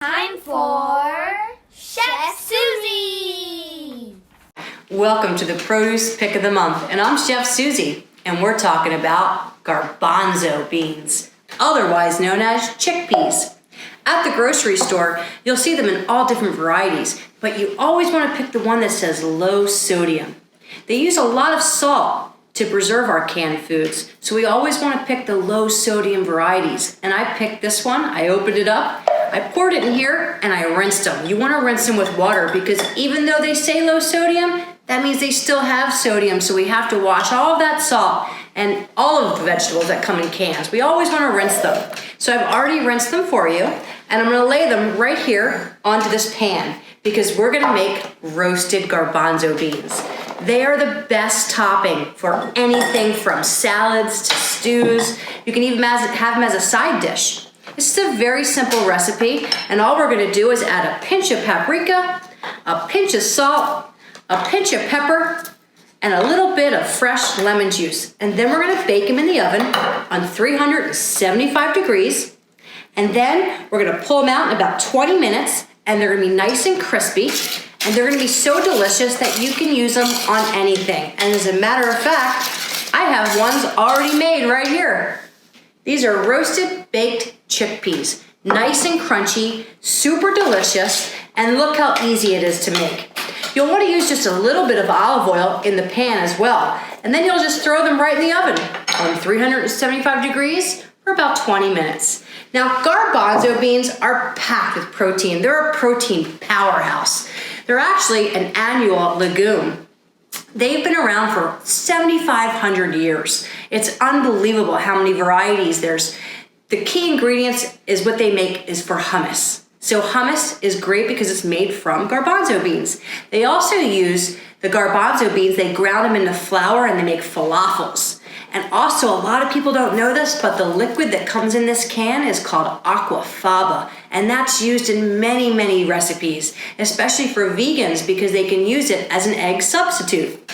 Time for Chef Suzy! Welcome to the Produce Pick of the Month, and I'm Chef Suzy, and we're talking about garbanzo beans, otherwise known as chickpeas. At the grocery store, you'll see them in all different varieties, but you always want to pick the one that says low sodium. They use a lot of salt to preserve our canned foods, so we always want to pick the low sodium varieties. And I picked this one, I opened it up, I poured it in here, and I rinsed them. You want to rinse them with water because even though they say low sodium, that means they still have sodium, so we have to wash all of that salt and all of the vegetables that come in cans. We always want to rinse them. So I've already rinsed them for you, and I'm going to lay them right here onto this pan because we're going to make roasted garbanzo beans. They are the best topping for anything from salads to stews. You can even have them as a side dish. This is a very simple recipe, and all we're going to do is add a pinch of paprika, a pinch of salt, a pinch of pepper, and a little bit of fresh lemon juice. And then we're going to bake them in the oven on 375 degrees. And then we're going to pull them out in about 20 minutes, and they're going to be nice and crispy. And they're going to be so delicious that you can use them on anything. And as a matter of fact, I have ones already made right here. These are roasted baked chickpeas. Nice and crunchy, super delicious, and look how easy it is to make. You'll want to use just a little bit of olive oil in the pan as well. And then you'll just throw them right in the oven on 375 degrees for about 20 minutes. Now, garbanzo beans are packed with protein. They're a protein powerhouse. They're actually an annual legume. They've been around for 7,500 years. It's unbelievable how many varieties there's. The key ingredients is what they make is for hummus. So hummus is great because it's made from garbanzo beans. They also use the garbanzo beans, they ground them into flour and they make falafels. And also, a lot of people don't know this, but the liquid that comes in this can is called aquafaba. And that's used in many, many recipes, especially for vegans because they can use it as an egg substitute.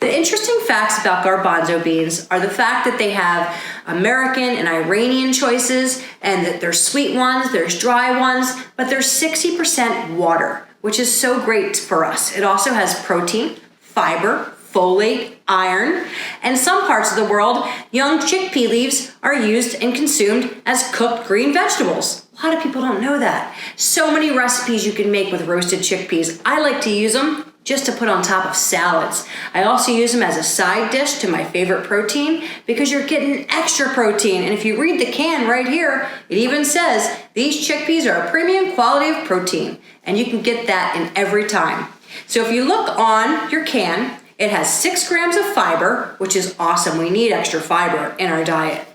The interesting facts about garbanzo beans are the fact that they have American and Iranian choices, and that there's sweet ones, there's dry ones, but there's 60% water, which is so great for us. It also has protein, fiber, folate, iron, and in some parts of the world, young chickpea leaves are used and consumed as cooked green vegetables. A lot of people don't know that. So many recipes you can make with roasted chickpeas. I like to use them just to put on top of salads. I also use them as a side dish to my favorite protein because you're getting extra protein. And if you read the can right here, it even says these chickpeas are a premium quality of protein, and you can get that in every time. So if you look on your can, it has 6 grams of fiber, which is awesome. We need extra fiber in our diet.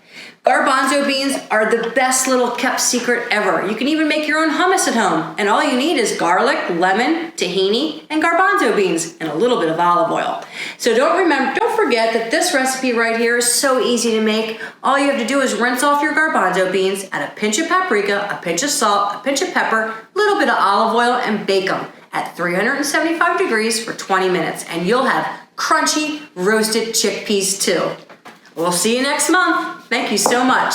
Garbanzo beans are the best little kept secret ever. You can even make your own hummus at home. And all you need is garlic, lemon, tahini, and garbanzo beans, and a little bit of olive oil. So don't forget that this recipe right here is so easy to make. All you have to do is rinse off your garbanzo beans, add a pinch of paprika, a pinch of salt, a pinch of pepper, a little bit of olive oil, and bake them at 375 degrees for 20 minutes. And you'll have crunchy roasted chickpeas too. We'll see you next month. Thank you so much.